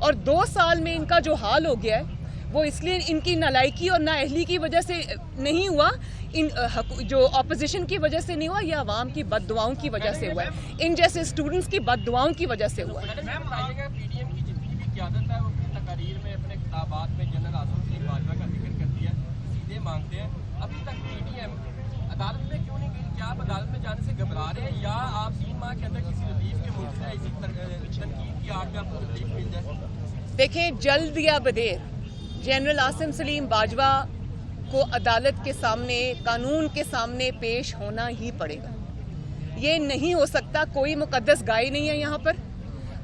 اور 2 سال میں ان کا جو حال ہو گیا ہے وہ اس لیے ان کی نالائکی اور نااہلی کی وجہ سے نہیں ہوا، ان جو اپوزیشن کی وجہ سے نہیں ہوا، یہ عوام کی بد دعاؤں کی وجہ سے ہوا ہے، ان جیسے اسٹوڈنٹس کی بد دعاؤں کی وجہ سے ہوا ہے۔ پی ڈی ایم کی جتنی بھی قیادت ہے وہ اپنی تقاریر میں اپنے خطابات میں جنرل عاصم سلیم باجوہ کا ذکر کرتی ہے، سیدھے مانگتے ہیں۔ ابھی تک پی ڈی ایم عدالت میں کیوں نہیں گئی؟ کیا آپ عدالت میں جانے سے گھبرا رہے ہیں یا آپ 3 ماہ کے اندر کسی ریلیف کے موجود ہے، اسی تنقید کی آڑ میں آپ کو ریلیف مل جائے؟ دیکھیں، جلد یا بدیر جنرل عاصم سلیم باجوہ کو عدالت کے سامنے، قانون کے سامنے پیش ہونا ہی پڑے گا۔ یہ نہیں ہو سکتا، کوئی مقدس گائے نہیں ہے یہاں پر۔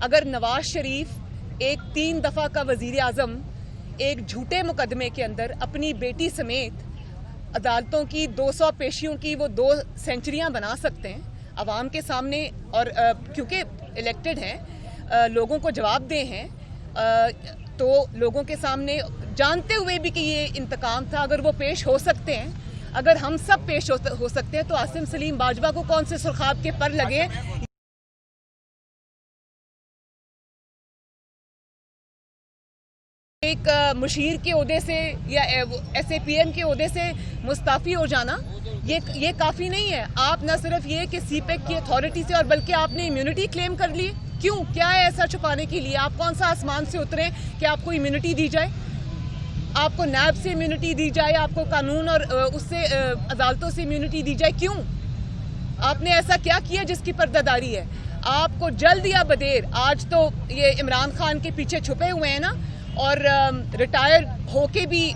اگر نواز شریف ایک 3 دفعہ کا وزیر اعظم ایک جھوٹے مقدمے کے اندر اپنی بیٹی سمیت عدالتوں کی 200 پیشیوں کی وہ 2 سینچریاں بنا سکتے ہیں عوام کے سامنے، اور کیونکہ الیکٹڈ ہیں، لوگوں کو جواب دہ ہیں، تو لوگوں کے سامنے جانتے ہوئے بھی کہ یہ انتقام تھا، اگر وہ پیش ہو سکتے ہیں، اگر ہم سب پیش ہو سکتے ہیں، تو عاصم سلیم باجوہ کو کون سے سرخاب کے پر لگے؟ ایک مشیر کے عہدے سے یا ایس اے پی ایم کے عہدے سے مستعفی ہو جانا یہ کافی نہیں ہے۔ آپ نہ صرف یہ کہ سی پیک کی اتھارٹی سے، اور بلکہ آپ نے امیونٹی کلیم کر لی۔ کیوں؟ کیا ہے ایسا چھپانے کے لیے؟ آپ کون سا آسمان سے اترے کہ آپ کو امیونٹی دی جائے؟ آپ کو نیب سے امیونٹی دی جائے، آپ کو قانون اور اس سے عدالتوں سے امیونٹی دی جائے؟ کیوں؟ آپ نے ایسا کیا کیا جس کی پردہ داری ہے؟ آپ کو جلد یا بدیر، آج تو یہ عمران خان کے پیچھے چھپے ہوئے ہیں نا، اور ریٹائر ہو کے بھی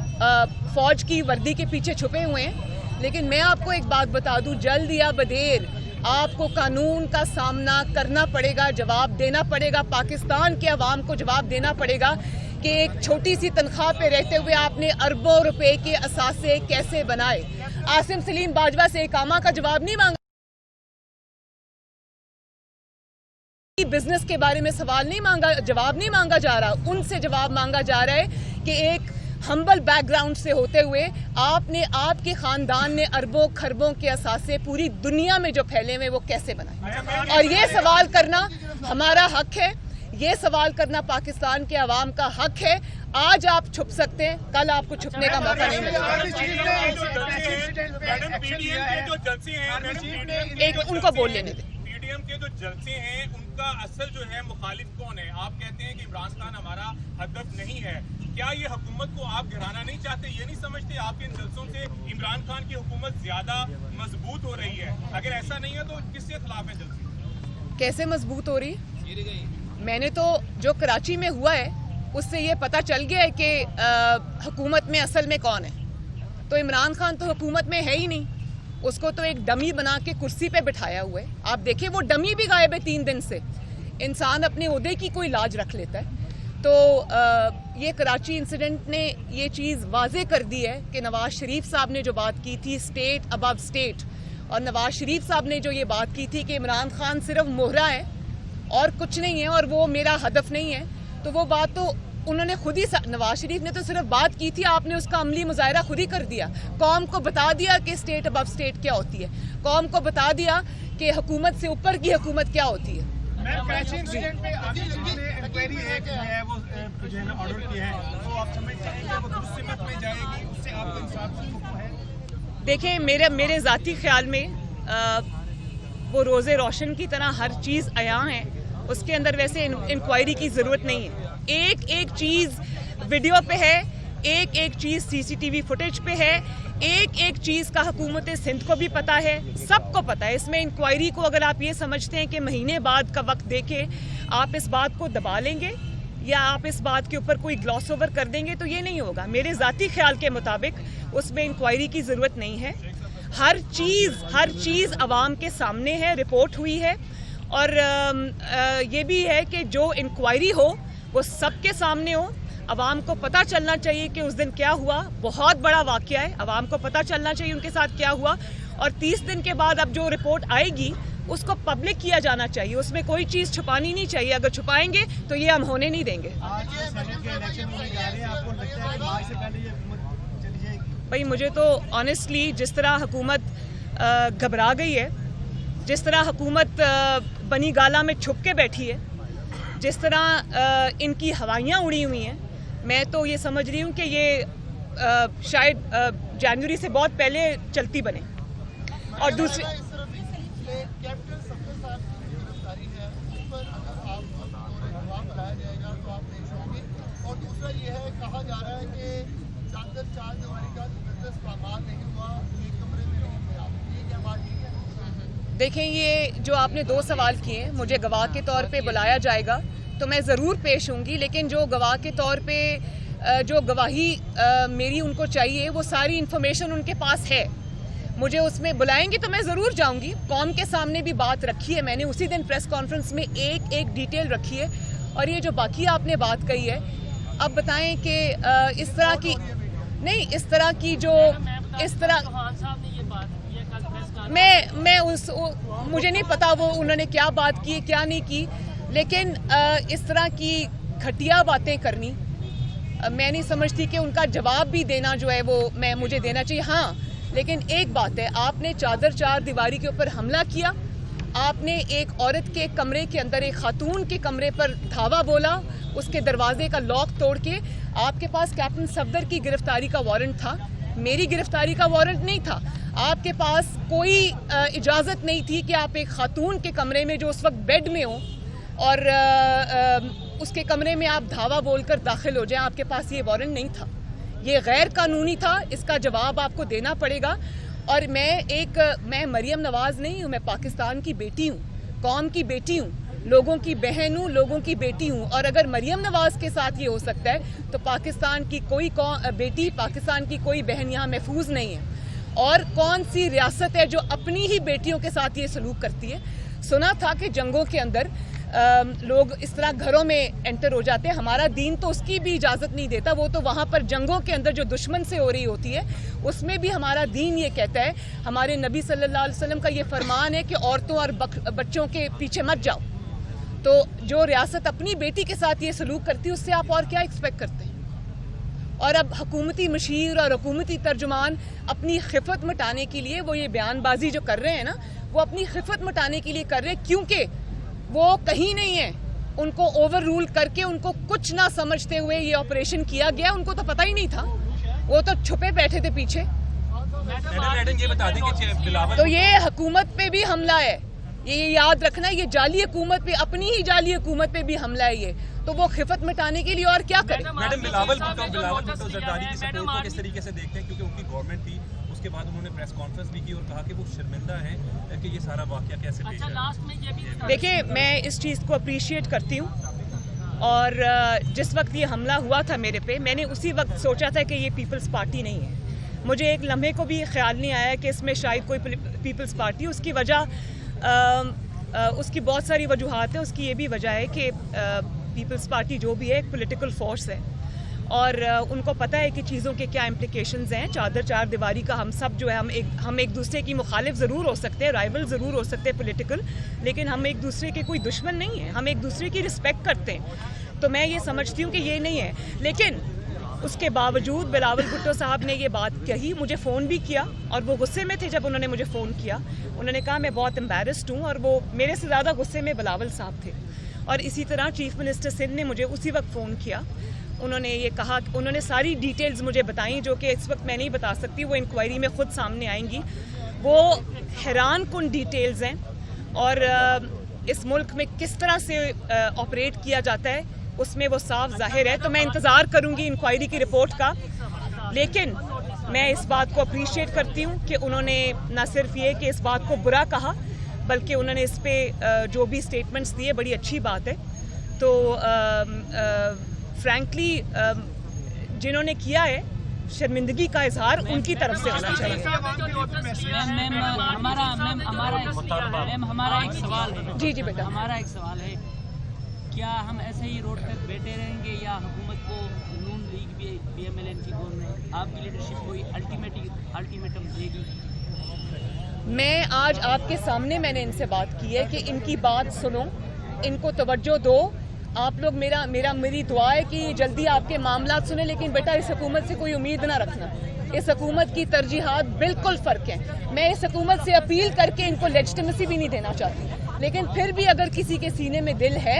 فوج کی وردی کے پیچھے چھپے ہوئے ہیں، لیکن میں آپ کو ایک بات بتا دوں، جلد یا بدیر آپ کو قانون کا سامنا کرنا پڑے گا، جواب دینا پڑے گا، پاکستان کے عوام کو جواب دینا پڑے گا کہ ایک چھوٹی سی تنخواہ پہ رہتے ہوئے آپ نے اربوں روپے کے اثاثے کیسے بنائے۔ عاصم سلیم باجوہ سے اقامہ کا جواب نہیں مانگا، بزنس کے بارے میں سوال نہیں مانگا، جواب نہیں مانگا جا رہا، ان سے جواب مانگا جا رہا ہے کہ ایک ہمبل بیک گراؤنڈ سے ہوتے ہوئے آپ کے خاندان نے اربوں خربوں کے اثاثے پوری دنیا میں جو پھیلے ہوئے وہ کیسے بنائے، اور یہ سوال کرنا ہمارا حق ہے، یہ سوال کرنا پاکستان کے عوام کا حق ہے۔ آج آپ چھپ سکتے ہیں، کل آپ کو چھپنے کا موقع نہیں ملے گا۔ ایک ان کو بول لینے دیں۔ پی ڈی ایم کے جو جلسے ہیں ان کا اصل جو ہے مخالف کون ہے؟ آپ کہتے ہیں کہ عمران خان ہمارا ہدف نہیں ہے، کیا یہ حکومت کو آپ گرانا نہیں چاہتے؟ یہ نہیں سمجھتے آپ کے ان جلسوں سے عمران خان کی حکومت زیادہ مضبوط ہو رہی ہے؟ اگر ایسا نہیں ہے تو کس کے خلاف ہے جلسے؟ کیسے مضبوط ہو رہی؟ میں نے تو جو کراچی میں ہوا ہے اس سے یہ پتہ چل گیا ہے کہ حکومت میں اصل میں کون ہے۔ تو عمران خان تو حکومت میں ہے ہی نہیں، اس کو تو ایک ڈمی بنا کے کرسی پہ بٹھایا ہوا ہے۔ آپ دیکھیں وہ ڈمی بھی غائب ہے 3 دن سے۔ انسان اپنے عہدے کی کوئی لاج رکھ لیتا ہے۔ تو یہ کراچی انسیڈنٹ نے یہ چیز واضح کر دی ہے کہ نواز شریف صاحب نے جو بات کی تھی اسٹیٹ ابو اسٹیٹ، اور نواز شریف صاحب نے جو یہ بات کی تھی کہ عمران خان صرف مہرہ ہے اور کچھ نہیں ہے اور وہ میرا ہدف نہیں ہے، تو وہ بات تو انہوں نے خود ہی، نواز شریف نے تو صرف بات کی تھی، آپ نے اس کا عملی مظاہرہ خود ہی کر دیا۔ قوم کو بتا دیا کہ اسٹیٹ ابو اسٹیٹ کیا ہوتی ہے، قوم کو بتا دیا کہ حکومت سے اوپر کی حکومت کیا ہوتی ہے۔ دیکھیں میرے ذاتی خیال میں وہ روز روشن کی طرح ہر چیز عیاں ہے، اس کے اندر ویسے انکوائری کی ضرورت نہیں ہے۔ ایک چیز ویڈیو پہ ہے، ایک چیز سی سی ٹی وی فوٹیج پہ ہے، ایک چیز کا حکومت سندھ کو بھی پتہ ہے، سب کو پتہ ہے۔ اس میں انکوائری کو اگر آپ یہ سمجھتے ہیں کہ مہینے بعد کا وقت دے کے آپ اس بات کو دبا لیں گے یا آپ اس بات کے اوپر کوئی گلاس اوور کر دیں گے تو یہ نہیں ہوگا۔ میرے ذاتی خیال کے مطابق اس میں انکوائری کی ضرورت نہیں ہے۔ ہر چیز عوام کے سامنے ہے، رپورٹ ہوئی ہے، اور یہ بھی ہے کہ جو انکوائری ہو وہ سب کے سامنے ہو۔ عوام کو پتہ چلنا چاہیے کہ اس دن کیا ہوا، بہت بڑا واقعہ ہے، عوام کو پتہ چلنا چاہیے ان کے ساتھ کیا ہوا، اور 30 دن کے بعد اب جو رپورٹ آئے گی اس کو پبلک کیا جانا چاہیے، اس میں کوئی چیز چھپانی نہیں چاہیے۔ اگر چھپائیں گے تو یہ ہم ہونے نہیں دیں گے۔ بھائی مجھے تو آنیسٹلی جس طرح حکومت گھبرا گئی ہے، جس طرح حکومت بنی گالا میں چھپ کے بیٹھی ہے، جس طرح ان کی ہوائیاں اڑی ہوئی ہیں، میں تو یہ سمجھ رہی ہوں کہ یہ شاید جنوری سے بہت پہلے چلتی بنے. اور دوسری اور دوسرا یہ ہے کہا جا رہا ہے کہ چادر چار دیواری کا استعمال نہیں ہوا، ایک کمرے میں نہیں تھے آپ، یہ کیا بات ٹھیک ہے؟ دیکھیں، یہ جو آپ نے 2 سوال کیے ہیں، مجھے گواہ کے طور پہ بلایا جائے گا تو میں ضرور پیش ہوں گی، لیکن جو گواہ کے طور پہ جو گواہی میری ان کو چاہیے وہ ساری انفارمیشن ان کے پاس ہے. مجھے اس میں بلائیں گی تو میں ضرور جاؤں گی. قوم کے سامنے بھی بات رکھی ہے میں نے، اسی دن پریس کانفرنس میں ایک ڈیٹیل رکھی ہے. اور یہ جو باقی آپ نے بات کہی ہے، اب بتائیں کہ اس طرح کی نہیں، اس طرح کی جو اس طرح میں مجھے نہیں پتا وہ انہوں نے کیا بات کی کیا نہیں کی، لیکن اس طرح کی گھٹیا باتیں کرنی میں نہیں سمجھتی کہ ان کا جواب بھی دینا جو ہے وہ مجھے دینا چاہیے. ہاں، لیکن ایک بات ہے، آپ نے چادر چار دیواری کے اوپر حملہ کیا، آپ نے ایک عورت کے کمرے کے اندر، ایک خاتون کے کمرے پر دھاوا بولا، اس کے دروازے کا لاک توڑ کے. آپ کے پاس کیپٹن صفدر کی گرفتاری کا وارنٹ تھا، میری گرفتاری کا وارنٹ نہیں تھا. آپ کے پاس کوئی اجازت نہیں تھی کہ آپ ایک خاتون کے کمرے میں جو اس وقت بیڈ میں ہوں اور اس کے کمرے میں آپ دھاوا بول کر داخل ہو جائیں. آپ کے پاس یہ وارنٹ نہیں تھا، یہ غیر قانونی تھا. اس کا جواب آپ کو دینا پڑے گا. اور میں مریم نواز نہیں ہوں، میں پاکستان کی بیٹی ہوں، قوم کی بیٹی ہوں، لوگوں کی بہن ہوں، لوگوں کی بیٹی ہوں. اور اگر مریم نواز کے ساتھ یہ ہو سکتا ہے تو پاکستان کی کوئی بیٹی، پاکستان کی کوئی بہن یہاں محفوظ نہیں ہے. اور کون سی ریاست ہے جو اپنی ہی بیٹیوں کے ساتھ یہ سلوک کرتی ہے؟ سنا تھا کہ جنگوں کے اندر لوگ اس طرح گھروں میں انٹر ہو جاتے ہیں. ہمارا دین تو اس کی بھی اجازت نہیں دیتا. وہ تو وہاں پر جنگوں کے اندر جو دشمن سے ہو رہی ہوتی ہے اس میں بھی ہمارا دین یہ کہتا ہے، ہمارے نبی صلی اللہ علیہ وسلم کا یہ فرمان ہے کہ عورتوں اور بچوں کے پیچھے مت جاؤ. تو جو ریاست اپنی بیٹی کے ساتھ یہ سلوک کرتی ہے، اس سے آپ اور کیا ایکسپیکٹ کرتے ہیں؟ اور اب حکومتی مشیر اور حکومتی ترجمان اپنی خفت مٹانے کے لیے وہ یہ بیان بازی جو کر رہے ہیں نا، وہ اپنی خفت مٹانے کے لیے کر رہے ہیں، کیونکہ وہ کہیں نہیں ہیں. ان کو اوور رول کر کے، ان کو کچھ نہ سمجھتے ہوئے یہ آپریشن کیا گیا. ان کو تو پتہ ہی نہیں تھا، وہ تو چھپے بیٹھے تھے پیچھے. تو یہ حکومت پہ بھی حملہ ہے، یہ یاد رکھنا. یہ جعلی حکومت پہ، اپنی ہی جعلی حکومت پہ بھی حملہ ہے. یہ تو وہ خفت مٹانے کے لیے اور کیا کریں؟ میڈم، بلاول بھٹو زرداری کی سپورٹ کو کس طریقے سے دیکھتے ہیں؟ کیونکہ ان کی گورنمنٹ تھی، اس کے بعد انہوں نے پریس کانفرنس بھی کی اور کہا کہ وہ شرمندہ ہیں کہ یہ سارا واقعہ کیسے پیش آیا. دیکھیں، میں اس چیز کو اپریشیٹ کرتی ہوں. اور جس وقت یہ حملہ ہوا تھا میرے پہ، میں نے اسی وقت سوچا تھا کہ یہ پیپلز پارٹی نہیں ہے. مجھے ایک لمحے کو بھی خیال نہیں آیا کہ اس میں شاید کوئی پیپلز پارٹی. اس کی وجہ، اس کی بہت ساری وجوہات ہیں. اس کی یہ بھی وجہ ہے کہ پیپلز پارٹی جو بھی ہے ایک پولیٹیکل فورس ہے، اور ان کو پتہ ہے کہ چیزوں کے کیا امپلیکیشنز ہیں. چادر چار دیواری کا ہم سب جو ہے، ہم ایک دوسرے کی مخالف ضرور ہو سکتے ہیں، رائیول ضرور ہو سکتے ہیں پولیٹیکل، لیکن ہم ایک دوسرے کے کوئی دشمن نہیں ہیں. ہم ایک دوسرے کی رسپیکٹ کرتے ہیں. تو میں یہ سمجھتی ہوں کہ یہ نہیں ہے. لیکن اس کے باوجود بلاول بھٹو صاحب نے یہ بات کہی. مجھے فون بھی کیا اور وہ غصے میں تھے جب انہوں نے مجھے فون کیا. انہوں نے کہا میں بہت امبیرسڈ ہوں، اور وہ میرے سے زیادہ غصے میں بلاول صاحب تھے. اور اسی طرح چیف منسٹر سندھ نے مجھے اسی وقت فون کیا. انہوں نے یہ کہا، انہوں نے ساری ڈیٹیلز مجھے بتائیں جو کہ اس وقت میں نہیں بتا سکتی، وہ انکوائری میں خود سامنے آئیں گی. وہ حیران کن ڈیٹیلز ہیں، اور اس ملک میں کس طرح سے آپریٹ کیا جاتا ہے اس میں وہ صاف ظاہر ہے. تو میں انتظار کروں گی انکوائری کی رپورٹ کا. لیکن میں اس بات کو اپریشیٹ کرتی ہوں کہ انہوں نے نہ صرف یہ کہ اس بات کو برا کہا، بلکہ انہوں نے اس پہ جو بھی سٹیٹمنٹس دیے، بڑی اچھی بات ہے. تو فرینکلی جنہوں نے کیا ہے، شرمندگی کا اظہار ان کی طرف سے ہونا چاہیے. ہمارا ایک سوال ہے. جی بیٹا، ہمارا ایک سوال ہے، کیا ہم ایسے ہی روڈ پہ بیٹھے رہیں گے یا حکومت کو Noon league P M L N کی گورنمنٹ آپ کی لیڈرشپ کوئی الٹیمیٹم دے گی؟ میں آج آپ کے سامنے میں نے ان سے بات کی ہے کہ ان کی بات سنو، ان کو توجہ دو. آپ لوگ میری دعا ہے کہ جلدی آپ کے معاملات سنیں. لیکن بیٹا، اس حکومت سے کوئی امید نہ رکھنا. اس حکومت کی ترجیحات بالکل فرق ہیں. میں اس حکومت سے اپیل کر کے ان کو لیجٹمیسی بھی نہیں دینا چاہتی، لیکن پھر بھی اگر کسی کے سینے میں دل ہے